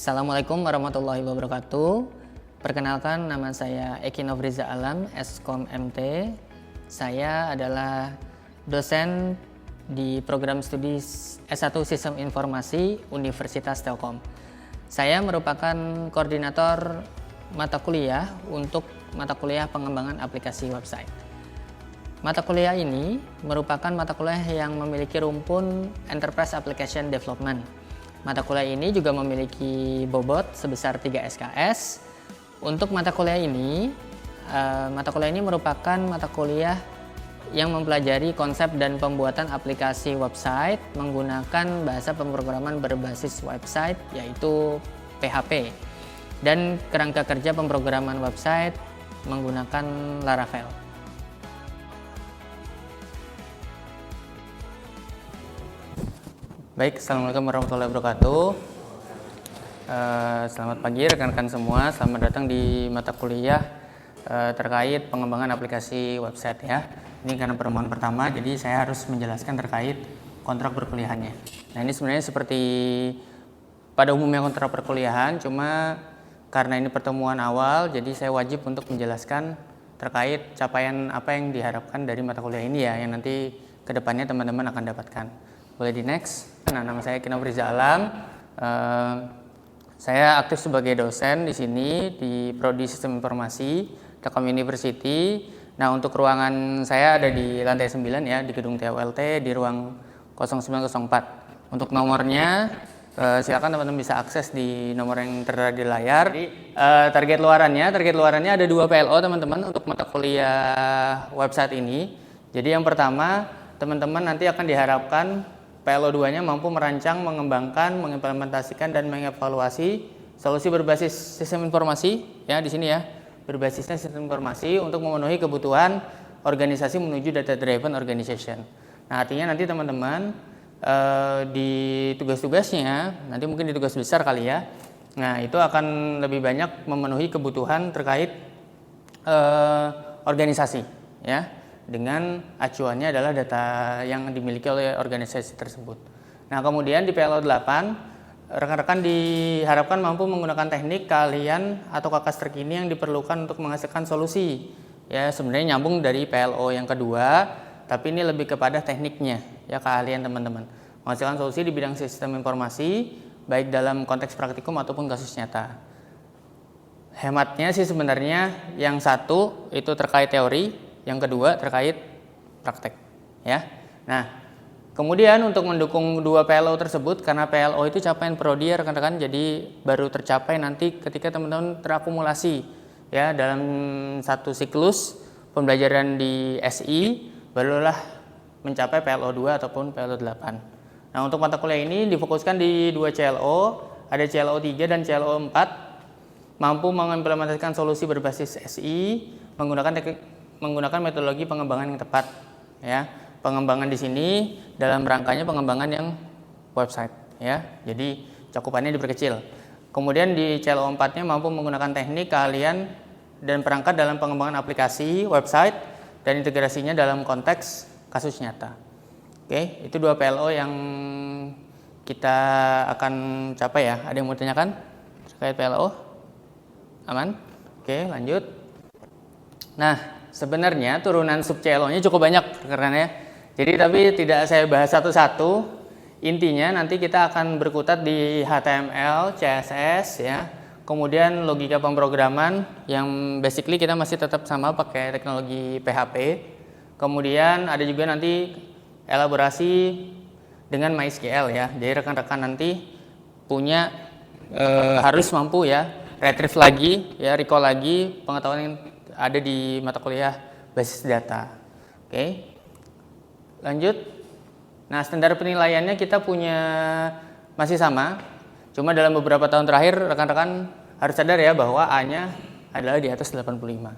Assalamualaikum warahmatullahi wabarakatuh. Perkenalkan, nama saya Eki Nofriza Alam, Eskom MT. Saya adalah dosen di program studi S1 Sistem Informasi Universitas Telkom. Saya merupakan koordinator mata kuliah untuk mata kuliah pengembangan aplikasi website. Mata kuliah ini merupakan mata kuliah yang memiliki rumpun Enterprise Application Development. Mata kuliah ini juga memiliki bobot sebesar 3 SKS. Untuk mata kuliah ini merupakan mata kuliah yang mempelajari konsep dan pembuatan aplikasi website menggunakan bahasa pemrograman berbasis website yaitu PHP dan kerangka kerja pemrograman website menggunakan Laravel. Baik, Assalamualaikum warahmatullahi wabarakatuh. Selamat pagi rekan-rekan semua, selamat datang di mata kuliah terkait pengembangan aplikasi website ya. Ini karena pertemuan pertama, jadi saya harus menjelaskan terkait kontrak perkuliahannya. Nah, ini sebenarnya seperti pada umumnya kontrak perkuliahan, cuma karena ini pertemuan awal, jadi saya wajib untuk menjelaskan terkait capaian apa yang diharapkan dari mata kuliah ini ya, yang nanti kedepannya teman-teman akan dapatkan. Boleh di next. Nah, nama saya Eki Nofriza Alam. Saya aktif sebagai dosen di sini di Prodi Sistem Informasi Telkom University. Nah, untuk ruangan saya ada di lantai 9 ya, di gedung TOLT di ruang 0904. Untuk nomornya silakan teman-teman bisa akses di nomor yang tertera di layar. Jadi, target luarannya ada 2 PLO teman-teman untuk mata kuliah website ini. Jadi yang pertama, teman-teman nanti akan diharapkan PLO 2-nya mampu merancang, mengembangkan, mengimplementasikan dan mengevaluasi solusi berbasis sistem informasi ya di sini ya. Berbasisnya sistem informasi untuk memenuhi kebutuhan organisasi menuju data driven organization. Nah, artinya nanti teman-teman di tugas-tugasnya, nanti mungkin di tugas besar kali ya. Nah, itu akan lebih banyak memenuhi kebutuhan terkait organisasi ya. Dengan acuannya adalah data yang dimiliki oleh organisasi tersebut. Nah, kemudian di PLO 8, rekan-rekan diharapkan mampu menggunakan teknik, keahlian atau kakas terkini yang diperlukan untuk menghasilkan solusi. Ya, sebenarnya nyambung dari PLO yang kedua, tapi ini lebih kepada tekniknya, ya keahlian teman-teman. Menghasilkan solusi di bidang sistem informasi, baik dalam konteks praktikum ataupun kasus nyata. Hematnya sih sebenarnya yang satu itu terkait teori, yang kedua terkait praktek ya. Nah, kemudian untuk mendukung 2 PLO tersebut, karena PLO itu capaian prodi ya rekan-rekan, jadi baru tercapai nanti ketika teman-teman terakumulasi ya dalam satu siklus pembelajaran di SI, barulah mencapai PLO 2 ataupun PLO 8. Nah, untuk mata kuliah ini difokuskan di 2 CLO, ada CLO 3 dan CLO 4, mampu mengimplementasikan solusi berbasis SI menggunakan metodologi pengembangan yang tepat ya. Pengembangan di sini dalam rangkanya pengembangan yang website ya. Jadi cakupannya diperkecil. Kemudian di CLO 4-nya mampu menggunakan teknik, keahlian dan perangkat dalam pengembangan aplikasi website dan integrasinya dalam konteks kasus nyata. Oke, itu 2 PLO yang kita akan capai ya. Ada yang mau ditanyakan terkait PLO? Aman? Oke, lanjut. Nah, sebenarnya turunan sub CLO-nya cukup banyak karena ya. Jadi tapi tidak saya bahas satu-satu. Intinya nanti kita akan berkutat di HTML, CSS ya. Kemudian logika pemrograman yang basically kita masih tetap sama pakai teknologi PHP. Kemudian ada juga nanti elaborasi dengan MySQL ya. Jadi rekan-rekan nanti punya harus mampu ya retrieve lagi ya, recall lagi pengetahuan yang ada di mata kuliah basis data. Oke. Lanjut. Nah, standar penilaiannya kita punya masih sama. Cuma dalam beberapa tahun terakhir rekan-rekan harus sadar ya bahwa A-nya adalah di atas 85.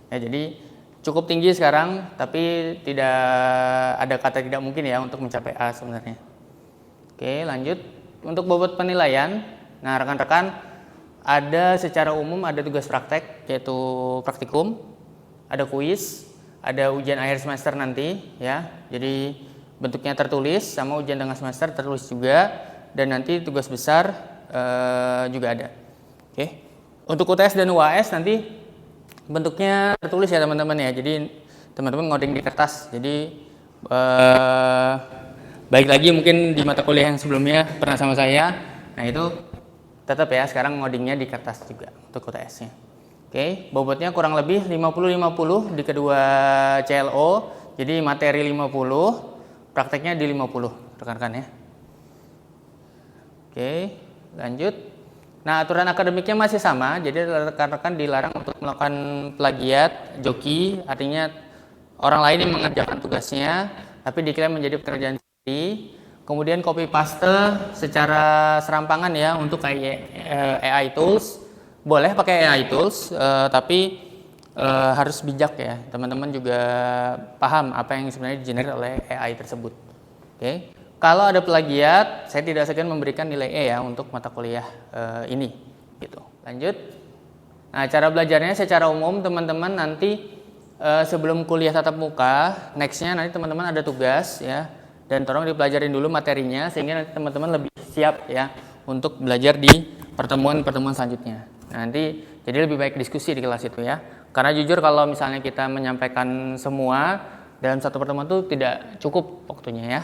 Ya, jadi cukup tinggi sekarang, tapi tidak ada kata tidak mungkin ya untuk mencapai A sebenarnya. Oke, lanjut. Untuk bobot penilaian, nah rekan-rekan ada secara umum ada tugas praktek yaitu praktikum, ada kuis, ada ujian akhir semester nanti ya. Jadi bentuknya tertulis sama ujian tengah semester tertulis juga, dan nanti tugas besar juga ada. Oke. Untuk UTS dan UAS nanti bentuknya tertulis ya teman-teman ya. Jadi teman-teman ngoding di kertas. Jadi baik lagi mungkin di mata kuliah yang sebelumnya pernah sama saya. Nah itu tetap ya sekarang ngodingnya di kertas juga untuk UTS-nya. Oke, bobotnya kurang lebih 50-50 di kedua CLO. Jadi materi 50, prakteknya di 50 rekan-rekan ya. Oke, lanjut. Nah, aturan akademiknya masih sama, jadi rekan-rekan dilarang untuk melakukan plagiat, joki, artinya orang lain yang mengerjakan tugasnya, tapi diklaim menjadi pekerjaan sendiri. Kemudian copy paste secara serampangan ya untuk AI tools. Boleh pakai AI tools, tapi harus bijak ya. Teman-teman juga paham apa yang sebenarnya digenerate oleh AI tersebut. Oke. Kalau ada plagiat, saya tidak segan memberikan nilai E ya untuk mata kuliah ini. Gitu. Lanjut. Nah, cara belajarnya secara umum teman-teman nanti sebelum kuliah tatap muka, nextnya nanti teman-teman ada tugas ya, dan tolong dipelajarin dulu materinya sehingga nanti teman-teman lebih siap ya untuk belajar di pertemuan-pertemuan selanjutnya. Nah, nanti jadi lebih baik diskusi di kelas itu ya. Karena jujur kalau misalnya kita menyampaikan semua dalam satu pertemuan itu tidak cukup waktunya ya.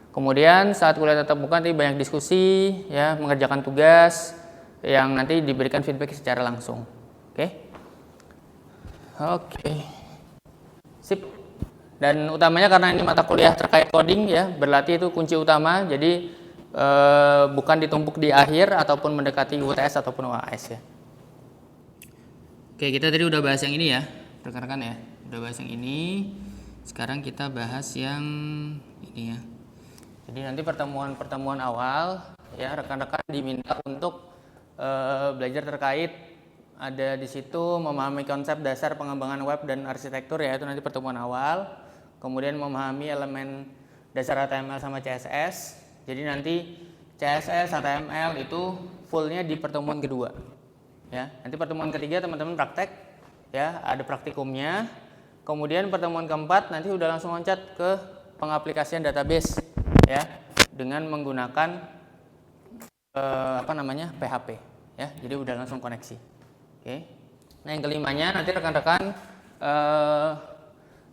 Kemudian saat kuliah tatap muka nanti banyak diskusi ya, mengerjakan tugas yang nanti diberikan feedback secara langsung. Oke. Sip. Dan utamanya karena ini mata kuliah terkait coding ya, berlatih itu kunci utama. Jadi bukan ditumpuk di akhir ataupun mendekati UTS ataupun UAS ya. Oke, kita tadi udah bahas yang ini ya, rekan-rekan ya. Udah bahas yang ini. Sekarang kita bahas yang ini ya. Jadi nanti pertemuan awal ya rekan-rekan diminta untuk belajar terkait ada di situ memahami konsep dasar pengembangan web dan arsitektur ya, itu nanti pertemuan awal. Kemudian memahami elemen dasar HTML sama CSS. Jadi nanti CSS, HTML itu fullnya di pertemuan kedua. Ya, nanti pertemuan ketiga teman-teman praktek ya, ada praktikumnya. Kemudian pertemuan keempat nanti udah langsung loncat ke pengaplikasian database ya dengan menggunakan PHP ya. Jadi udah langsung koneksi. Oke. Nah, yang kelimanya nanti rekan-rekan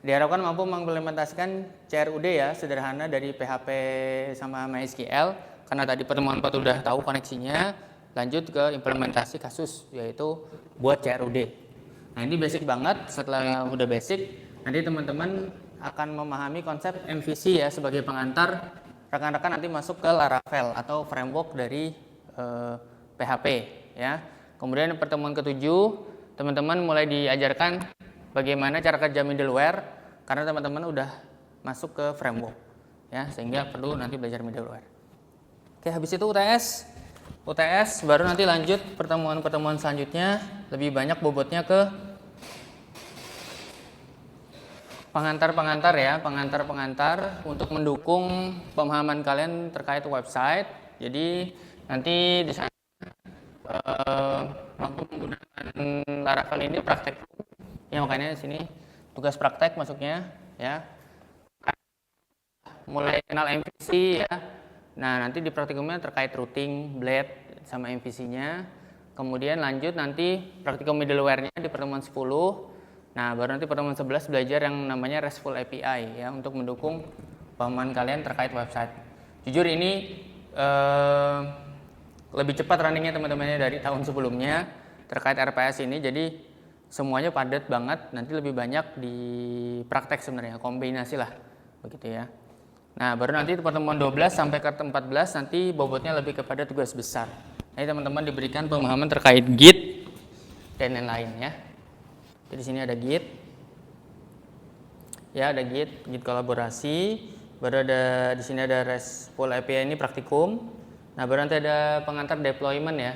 diharapkan mampu mengimplementasikan CRUD ya, sederhana dari PHP sama MySQL, karena tadi pertemuan 4 udah tahu koneksinya. Lanjut ke implementasi kasus, yaitu buat CRUD. Nah, ini basic banget. Setelah udah basic, nanti teman-teman akan memahami konsep MVC ya sebagai pengantar rekan-rekan nanti masuk ke Laravel atau framework dari PHP ya. Kemudian pertemuan ketujuh, teman-teman mulai diajarkan bagaimana cara kerja middleware karena teman-teman udah masuk ke framework ya, sehingga perlu nanti belajar middleware. Oke, habis itu UTS baru nanti lanjut pertemuan-pertemuan selanjutnya, lebih banyak bobotnya ke pengantar ya, pengantar untuk mendukung pemahaman kalian terkait website. Jadi nanti di sana mampu menggunakan Laravel ini praktek ya, makanya di sini tugas praktek masuknya ya. Mulai kenal MVC ya. Nah, nanti di praktikumnya terkait routing, blade sama MVC-nya. Kemudian lanjut nanti praktikum middleware-nya di pertemuan 10. Nah, baru nanti pertemuan 11 belajar yang namanya RESTful API ya, untuk mendukung pemahaman kalian terkait website. Jujur ini lebih cepat runningnya teman-temannya dari tahun sebelumnya terkait RPS ini, jadi semuanya padat banget. Nanti lebih banyak di praktek sebenarnya, kombinasi lah begitu ya. Nah, baru nanti pertemuan 12 sampai ke 14 nanti bobotnya lebih kepada tugas besar. Nanti teman-teman diberikan pemahaman terkait Git dan lain-lain ya. Jadi di sini ada Git. Ya, ada Git kolaborasi. Baru ada di sini ada RESTful API ini praktikum. Nah, baru nanti ada pengantar deployment ya.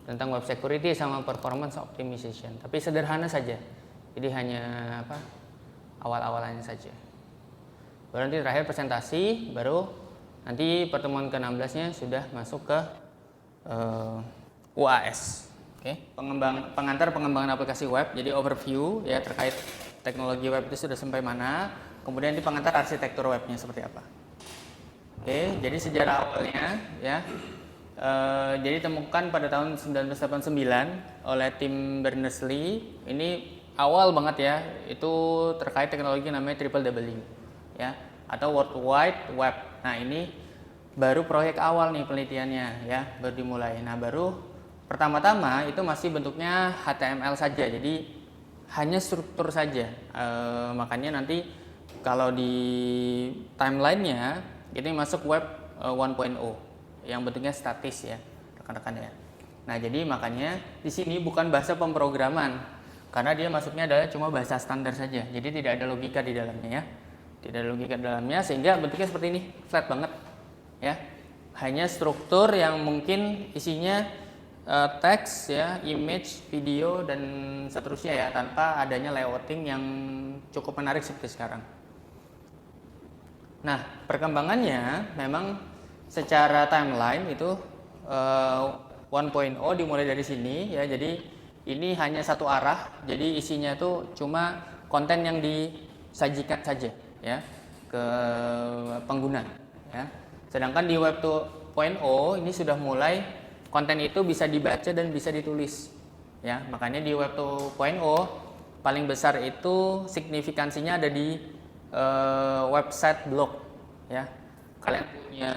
Tentang web security sama performance optimization. Tapi sederhana saja. Jadi hanya awal-awalannya saja. Baru nanti terakhir presentasi, baru nanti pertemuan ke-16-nya sudah masuk ke UAS. Oke, pengantar pengembangan aplikasi web, jadi overview ya terkait teknologi web itu sudah sampai mana, kemudian di pengantar arsitektur webnya seperti apa. Oke, jadi sejarah awalnya ya. Jadi ditemukan pada tahun 1989 oleh tim Berners-Lee. Ini awal banget ya, itu terkait teknologi namanya triple W ya, atau World Wide Web. Nah ini baru proyek awal nih penelitiannya ya, baru dimulai. Nah baru pertama-tama itu masih bentuknya HTML saja, jadi hanya struktur saja. Makanya nanti kalau di timelinenya ini masuk web 1.0 yang bentuknya statis ya rekan-rekan ya. Nah jadi makanya di sini bukan bahasa pemrograman karena dia masuknya adalah cuma bahasa standar saja, jadi tidak ada logika di dalamnya ya, tidak ada logika di dalamnya, sehingga bentuknya seperti ini, flat banget ya, hanya struktur yang mungkin isinya teks ya, image, video dan seterusnya ya, tanpa adanya layouting yang cukup menarik seperti sekarang. Nah perkembangannya memang secara timeline itu 1.0 dimulai dari sini ya, jadi ini hanya satu arah, jadi isinya itu cuma konten yang disajikan saja ya ke pengguna ya. Sedangkan di web 2.0 ini sudah mulai konten itu bisa dibaca dan bisa ditulis ya. Makanya di web 2.0 paling besar itu signifikansinya ada di website blog ya. Kalian punya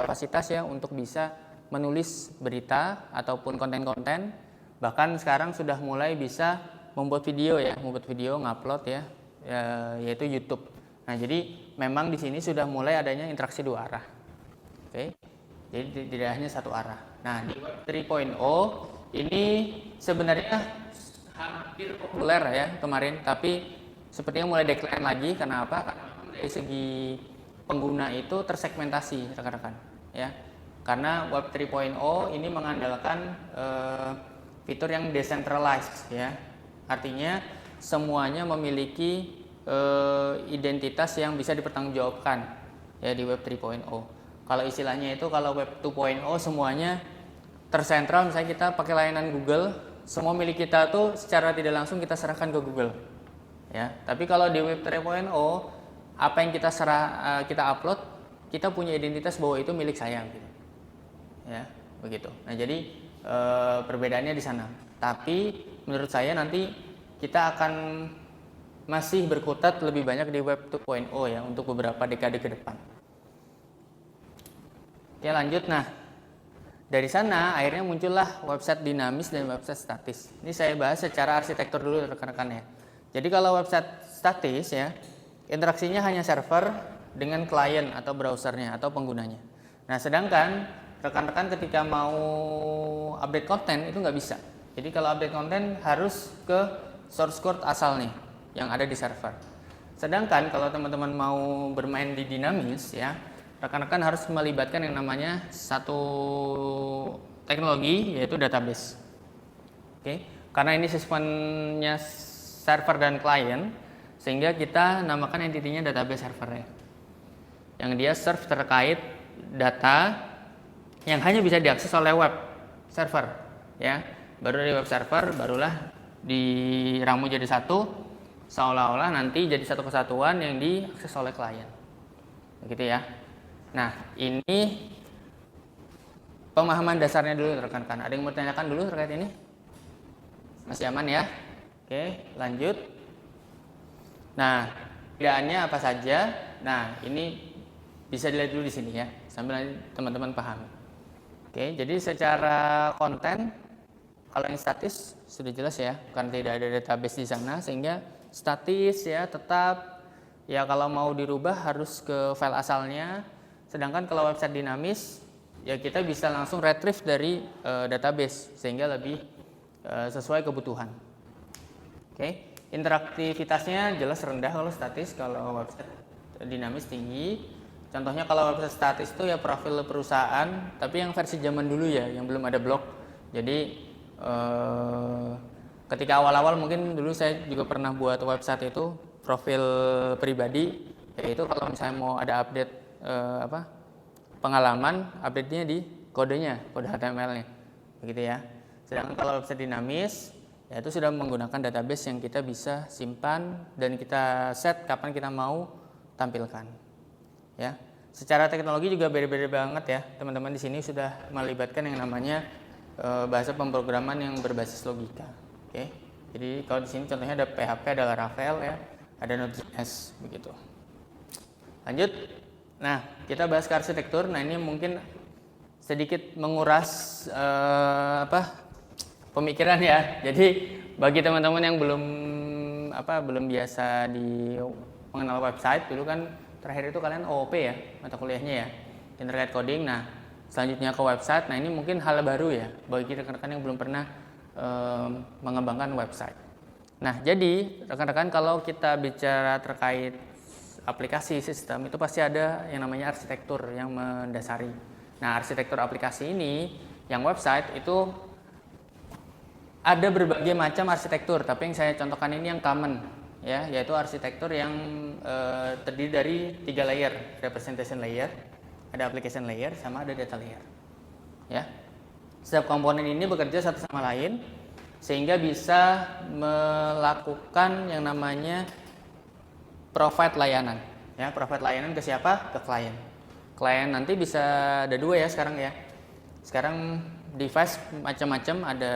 kapasitas ya untuk bisa menulis berita ataupun konten-konten, bahkan sekarang sudah mulai bisa membuat video ya, ngupload ya, yaitu YouTube. Nah jadi memang di sini sudah mulai adanya interaksi dua arah. Oke, jadi tidak hanya satu arah. Nah di web 3.0 ini sebenarnya hampir populer ya kemarin, tapi sepertinya mulai decline lagi. Kenapa? Karena dari segi pengguna itu tersegmentasi rekan-rekan ya, karena web 3.0 ini mengandalkan fitur yang decentralized ya, artinya semuanya memiliki identitas yang bisa dipertanggungjawabkan ya di web 3.0. Kalau istilahnya itu, kalau web 2.0 semuanya tersentral, misalnya kita pakai layanan Google, semua milik kita tuh secara tidak langsung kita serahkan ke Google ya. Tapi kalau di web 3.0 apa yang kita upload, kita punya identitas bahwa itu milik saya gitu. Ya, begitu. Nah, jadi perbedaannya di sana. Tapi menurut saya nanti kita akan masih berkutat lebih banyak di web 2.0 ya untuk beberapa dekade ke depan. Ya, lanjut. Nah, dari sana akhirnya muncullah website dinamis dan website statis. Ini saya bahas secara arsitektur dulu rekan-rekan ya. Jadi kalau website statis ya, interaksinya hanya server dengan klien atau browsernya atau penggunanya. Nah, sedangkan rekan-rekan ketika mau update konten itu nggak bisa. Jadi kalau update konten harus ke source code asal nih yang ada di server. Sedangkan kalau teman-teman mau bermain di dinamis ya, rekan-rekan harus melibatkan yang namanya satu teknologi, yaitu database. Oke, karena ini sistemnya server dan klien, sehingga kita namakan entitinya database server ya, yang dia serve terkait data yang hanya bisa diakses oleh web server ya. Baru dari web server barulah diramu jadi satu, seolah-olah nanti jadi satu kesatuan yang diakses oleh klien, begitu ya. Nah ini pemahaman dasarnya dulu rekan-rekan. Ada yang mau tanyakan dulu terkait ini? Masih aman ya? Oke, lanjut. Nah, perbedaannya apa saja? Nah, ini bisa dilihat dulu di sini ya, sambil nanti teman-teman paham. Oke, jadi secara konten, kalau yang statis sudah jelas ya, karena tidak ada database di sana, sehingga statis ya tetap ya, kalau mau dirubah harus ke file asalnya. Sedangkan kalau website dinamis, ya kita bisa langsung retrieve dari database, sehingga lebih sesuai kebutuhan. Oke. Interaktivitasnya jelas rendah kalau statis, kalau website dinamis tinggi. Contohnya kalau website statis itu ya profil perusahaan, tapi yang versi zaman dulu ya, yang belum ada blog. Jadi ketika awal-awal mungkin dulu saya juga pernah buat website itu profil pribadi, yaitu kalau misalnya mau ada update pengalaman, update-nya di kode HTML-nya, begitu ya. Sedangkan kalau website dinamis, ya itu sudah menggunakan database yang kita bisa simpan dan kita set kapan kita mau tampilkan ya. Secara teknologi juga beda-beda banget ya. Teman-teman di sini sudah melibatkan yang namanya bahasa pemrograman yang berbasis logika. Oke. Jadi kalau di sini contohnya ada PHP, ada Laravel ya, ada Node.js begitu. Lanjut. Nah, kita bahas ke arsitektur. Nah, ini mungkin sedikit menguras pemikiran ya. Jadi bagi teman-teman yang belum biasa mengenal website, dulu kan terakhir itu kalian OOP ya, mata kuliahnya ya, Internet Coding. Nah, selanjutnya ke website. Nah, ini mungkin hal baru ya bagi rekan-rekan yang belum pernah mengembangkan website. Nah, jadi rekan-rekan kalau kita bicara terkait aplikasi sistem itu pasti ada yang namanya arsitektur yang mendasari. Nah, arsitektur aplikasi ini yang website itu ada berbagai macam arsitektur, tapi yang saya contohkan ini yang common ya, yaitu arsitektur yang terdiri dari 3 layer, representation layer, ada application layer, sama ada data layer. Ya. Setiap komponen ini bekerja satu sama lain sehingga bisa melakukan yang namanya provide layanan. Ya, provide layanan ke siapa? Ke klien. Klien nanti bisa ada 2 ya sekarang ya. Sekarang device macam-macam, ada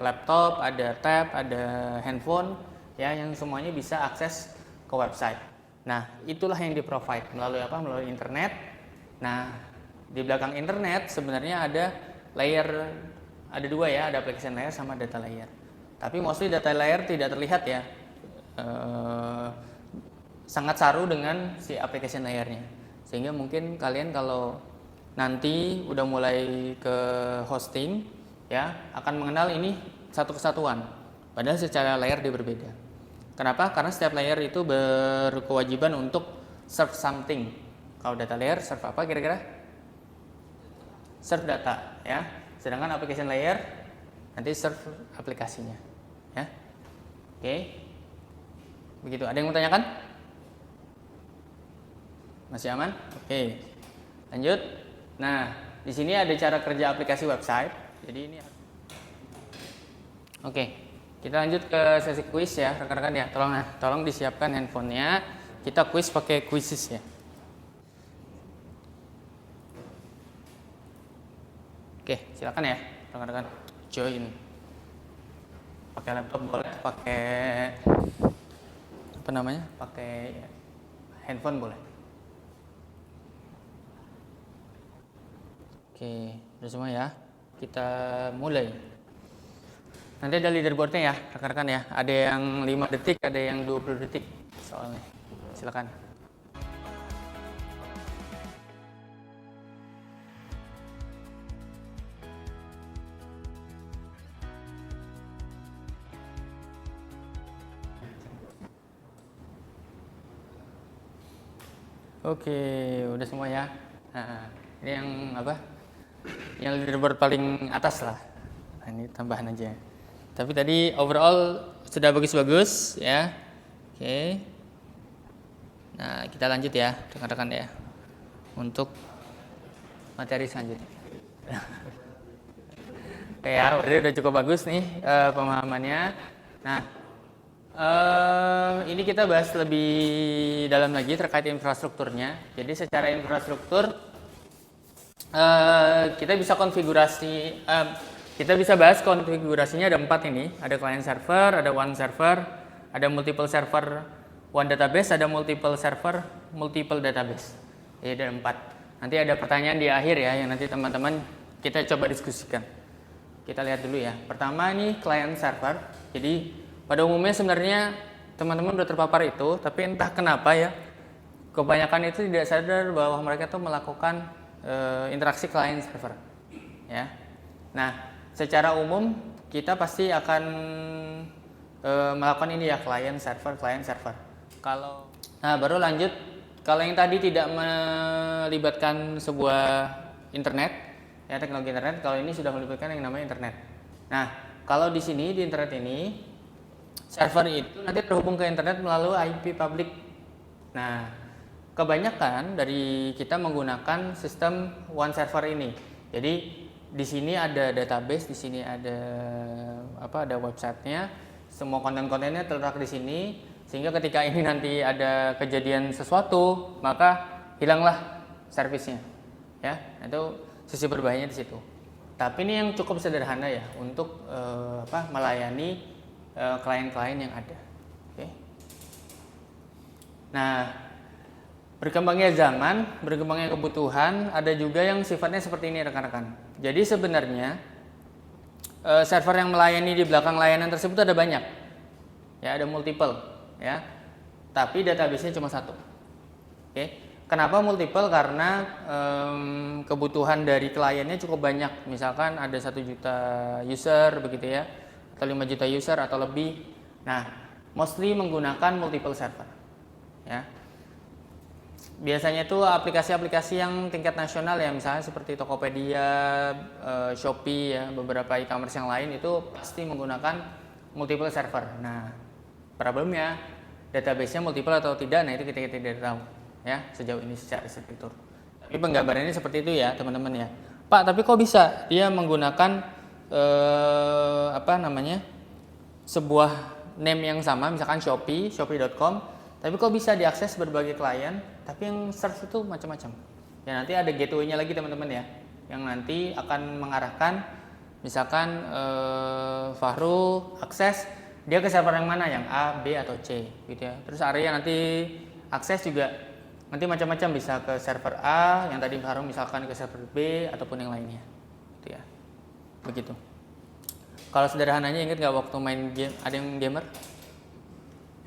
laptop, ada tab, ada handphone ya, yang semuanya bisa akses ke website. Nah, itulah yang di-provide melalui apa? Melalui internet. Nah, di belakang internet sebenarnya ada layer, ada 2 ya, ada application layer sama data layer. Tapi mostly data layer tidak terlihat ya. Sangat saru dengan si application layernya. Sehingga mungkin kalian kalau nanti udah mulai ke hosting ya, akan mengenal ini satu kesatuan. Padahal secara layer dia berbeda. Kenapa? Karena setiap layer itu berkewajiban untuk serve something. Kalau data layer serve apa kira-kira? Serve data ya. Sedangkan application layer nanti serve aplikasinya ya. Oke. Begitu. Ada yang mau tanyakan? Masih aman? Oke. Lanjut. Nah, di sini ada cara kerja aplikasi website. Jadi ini. Oke. Kita lanjut ke sesi kuis ya, rekan-rekan ya. Tolong disiapkan handphonenya. Kita kuis pakai Quizzes ya. Oke, silakan ya, rekan-rekan join. Pakai laptop boleh, pakai apa namanya? Pakai handphone boleh. Oke, udah semua ya. Kita mulai. Nanti ada leaderboardnya ya, rekan-rekan ya. Ada yang 5 detik, ada yang 20 detik soalnya. Silakan. Oke, udah semua ya. Nah, ini yang apa? Yang leaderboard paling atas lah. Nah, ini tambahan aja. Tapi tadi overall sudah bagus-bagus ya. Oke. Nah, kita lanjut ya, rekan-rekan ya. Untuk materi selanjutnya. Oke ya, udah cukup bagus nih pemahamannya. Nah, ini kita bahas lebih dalam lagi terkait infrastrukturnya. Jadi secara infrastruktur kita bisa konfigurasi, kita bisa bahas konfigurasinya ada 4 ini. Ada client server, ada one server, ada multiple server, one database, ada multiple server, multiple database. Jadi ada 4. Nanti ada pertanyaan di akhir ya, yang nanti teman-teman kita coba diskusikan. Kita lihat dulu ya. Pertama ini client server. Jadi pada umumnya sebenarnya teman-teman udah terpapar itu, tapi entah kenapa ya, kebanyakan itu tidak sadar bahwa mereka tuh melakukan interaksi client server. Ya. Nah, secara umum kita pasti akan melakukan ini ya, client server. Nah, baru lanjut. Kalau yang tadi tidak melibatkan sebuah internet, ya teknologi internet, kalau ini sudah melibatkan yang namanya internet. Nah, kalau di sini di internet ini server itu nanti terhubung ke internet melalui IP public. Nah, kebanyakan dari kita menggunakan sistem one server ini. Jadi di sini ada database, di sini ada ada websitenya, semua konten-kontennya terletak di sini, sehingga ketika ini nanti ada kejadian sesuatu, maka hilanglah servisnya. Ya, itu sisi berbahayanya di situ. Tapi ini yang cukup sederhana ya untuk melayani klien-klien yang ada. Oke. Nah, berkembangnya zaman, berkembangnya kebutuhan, ada juga yang sifatnya seperti ini rekan-rekan. Jadi sebenarnya server yang melayani di belakang layanan tersebut ada banyak, ya ada multiple, ya. Tapi database-nya cuma satu. Oke, kenapa multiple? Karena kebutuhan dari kliennya cukup banyak. Misalkan ada 1 juta user begitu ya, atau 5 juta user atau lebih. Nah, mostly menggunakan multiple server, ya. Biasanya itu aplikasi-aplikasi yang tingkat nasional ya, misalnya seperti Tokopedia, Shopee ya, beberapa e-commerce yang lain itu pasti menggunakan multiple server. Nah, problemnya database-nya multiple atau tidak, nah itu kita tidak tahu ya sejauh ini secara arsitektur. Tapi penggambarannya seperti itu ya teman-teman ya. Pak, tapi kok bisa dia menggunakan sebuah name yang sama, misalkan shopee.com, tapi kok bisa diakses berbagai klien, tapi yang search itu macam-macam. Ya nanti ada gateway-nya lagi teman-teman ya, yang nanti akan mengarahkan, misalkan Fahru akses dia ke server yang mana, yang A, B atau C, gitu ya. Terus Arya nanti akses juga nanti macam-macam, bisa ke server A, yang tadi Fahru misalkan ke server B ataupun yang lainnya, gitu ya. Begitu. Kalau sederhananya ingat nggak waktu main game, ada yang gamer?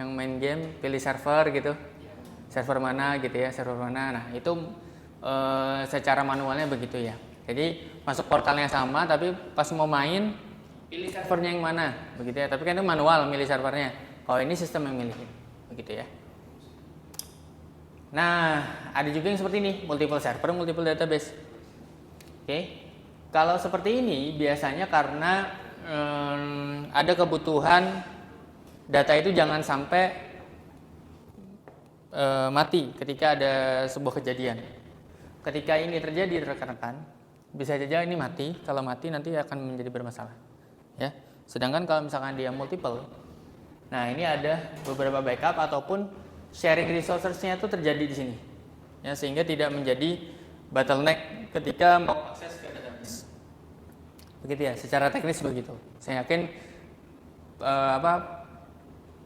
Yang main game pilih server gitu, server mana gitu ya, server mana. Nah itu secara manualnya begitu ya. Jadi masuk portalnya sama, tapi pas mau main pilih servernya yang mana begitu ya. Tapi kan itu manual milih servernya. Kalau ini sistem yang milihin begitu ya. Nah ada juga yang seperti ini, multiple server, multiple database. Oke. Kalau seperti ini biasanya karena ada kebutuhan data itu jangan sampai mati ketika ada sebuah kejadian. Ketika ini terjadi rekan-rekan, bisa saja ini mati. Kalau mati nanti akan menjadi bermasalah. Ya. Sedangkan kalau misalkan dia multiple, nah ini ada beberapa backup ataupun sharing resources-nya itu terjadi di sini. Ya, sehingga tidak menjadi bottleneck ketika mau akses ke database. Begitu ya, secara teknis begitu. Saya yakin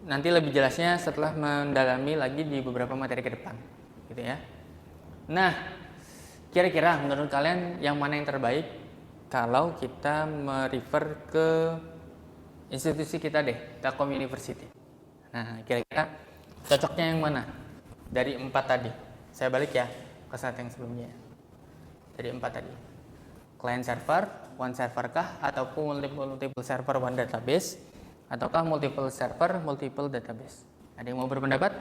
nanti lebih jelasnya setelah mendalami lagi di beberapa materi ke depan, gitu ya. Nah, kira-kira menurut kalian yang mana yang terbaik kalau kita merefer ke institusi kita deh, Telkom University. Nah, kira-kira cocoknya yang mana dari 4 tadi? Saya balik ya ke slide yang sebelumnya. Dari 4 tadi. Client server, one server kah, ataupun multiple server, one database, ataukah multiple server, multiple database? Ada yang mau berpendapat?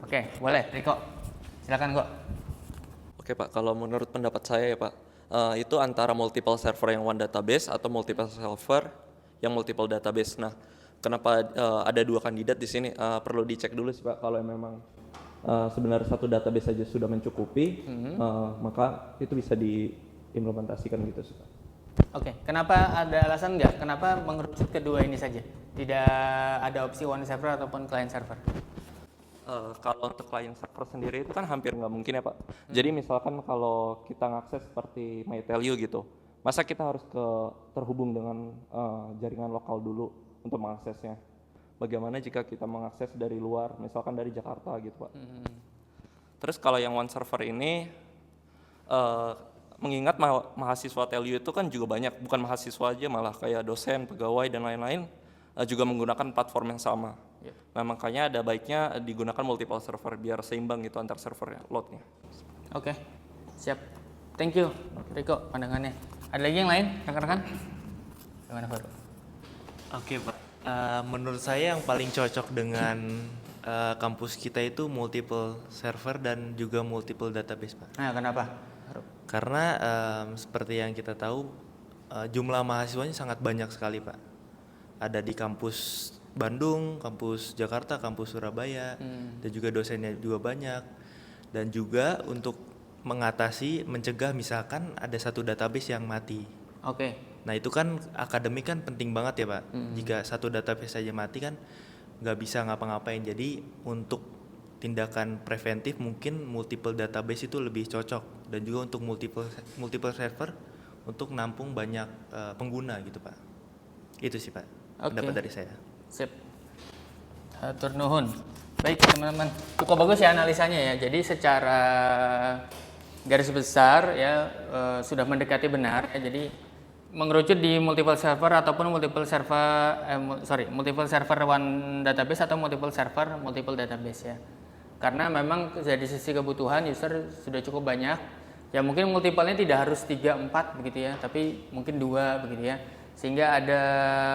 Oke, boleh, Riko. Silakan kok. Oke Pak, kalau menurut pendapat saya ya Pak, itu antara multiple server yang one database atau multiple server yang multiple database. Nah, kenapa ada 2 kandidat di sini? Perlu dicek dulu sih Pak. Kalau memang sebenarnya satu database saja sudah mencukupi, maka itu bisa diimplementasikan gitu sih Pak. Oke, kenapa ada alasan nggak? Kenapa mengerucut kedua ini saja? Tidak ada opsi one server ataupun client server? Kalau untuk client server sendiri itu kan hampir nggak mungkin ya Pak. Jadi misalkan kalau kita ngakses seperti MyTelU gitu, masa kita harus terhubung dengan jaringan lokal dulu untuk mengaksesnya? Bagaimana jika kita mengakses dari luar, misalkan dari Jakarta gitu Pak? Terus kalau yang one server ini, mengingat mahasiswa TELU itu kan juga banyak, bukan mahasiswa aja, malah kayak dosen, pegawai, dan lain-lain juga menggunakan platform yang sama. Nah makanya ada baiknya digunakan multiple server biar seimbang gitu antar servernya, loadnya. Oke, siap. Thank you, Riko, pandangannya. Ada lagi yang lain, rekan-rekan? Gimana Faru? Oke Pak, menurut saya yang paling cocok dengan kampus kita itu multiple server dan juga multiple database Pak. Nah, kenapa? Karena seperti yang kita tahu jumlah mahasiswanya sangat banyak sekali Pak. Ada di kampus Bandung, kampus Jakarta, kampus Surabaya, dan juga dosennya juga banyak. Dan juga untuk mencegah misalkan ada satu database yang mati. Oke. Nah itu kan akademik kan penting banget ya Pak. Jika satu database saja mati kan nggak bisa ngapa-ngapain. Jadi untuk tindakan preventif mungkin multiple database itu lebih cocok, dan juga untuk multiple server untuk nampung banyak pengguna gitu Pak. Itu sih Pak pendapat dari saya. Sip. Hatur nuhun. Baik teman-teman, cukup bagus ya analisanya ya. Jadi secara garis besar ya sudah mendekati benar ya. Jadi mengerucut di multiple server ataupun multiple server one database atau multiple server multiple database ya. Karena memang dari sisi kebutuhan user sudah cukup banyak. Ya mungkin multiple-nya tidak harus 3 4 begitu ya, tapi mungkin 2 begitu ya. Sehingga ada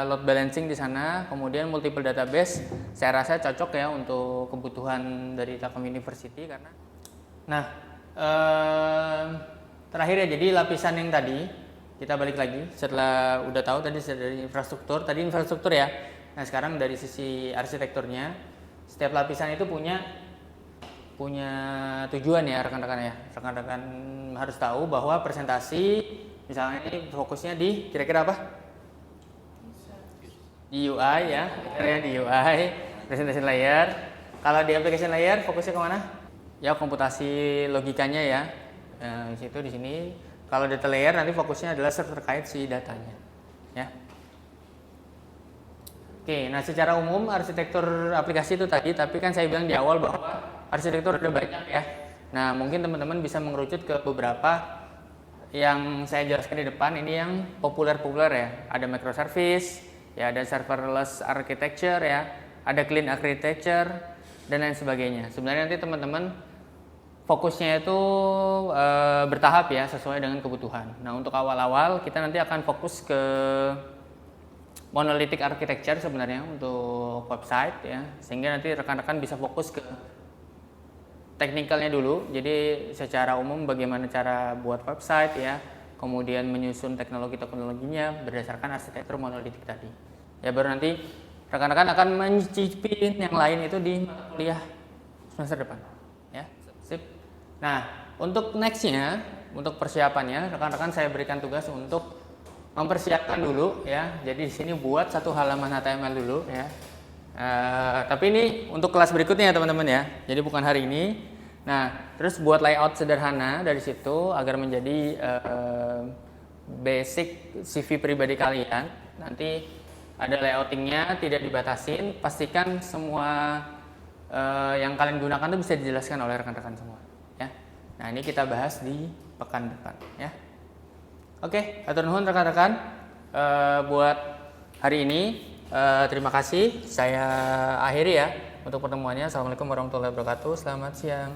load balancing di sana, kemudian multiple database saya rasa cocok ya untuk kebutuhan dari Telkom University karena terakhir ya, jadi lapisan yang tadi kita balik lagi setelah udah tahu tadi dari infrastruktur ya. Nah, sekarang dari sisi arsitekturnya, setiap lapisan itu punya tujuan ya rekan-rekan ya. Rekan-rekan harus tahu bahwa presentasi misalnya ini fokusnya di kira-kira apa? Di UI ya, di UI, presentation layer. Kalau di application layer fokusnya kemana? Ya komputasi logikanya ya. Nah, di sini. Kalau data layer nanti fokusnya adalah terkait si datanya. Ya. Oke, nah secara umum arsitektur aplikasi itu tadi, tapi kan saya bilang di awal bahwa arsitektur ada banyak ya. Nah, mungkin teman-teman bisa mengerucut ke beberapa yang saya jelaskan di depan. Ini yang populer-populer ya. Ada microservice, ya ada serverless architecture ya, ada clean architecture dan lain sebagainya. Sebenarnya nanti teman-teman fokusnya itu bertahap ya sesuai dengan kebutuhan. Nah, untuk awal-awal kita nanti akan fokus ke monolithic architecture sebenarnya untuk website ya, sehingga nanti rekan-rekan bisa fokus ke teknikalnya dulu. Jadi secara umum bagaimana cara buat website ya, kemudian menyusun teknologinya berdasarkan arsitektur monolithic tadi. Ya baru nanti rekan-rekan akan mencicipin yang lain itu di mata kuliah semester depan. Ya, sip. Nah, untuk nextnya, untuk persiapannya, rekan-rekan saya berikan tugas untuk mempersiapkan dulu ya. Jadi di sini buat 1 halaman HTML dulu ya. Tapi ini untuk kelas berikutnya ya teman-teman ya. Jadi bukan hari ini. Nah, terus buat layout sederhana dari situ agar menjadi basic CV pribadi kalian. Nanti ada layoutingnya, tidak dibatasin. Pastikan semua yang kalian gunakan itu bisa dijelaskan oleh rekan-rekan semua. Ya. Nah, ini kita bahas di pekan depan ya. Oke, atur nuhun rekan-rekan. Buat hari ini terima kasih. Saya akhiri ya untuk pertemuannya. Assalamualaikum warahmatullahi wabarakatuh. Selamat siang.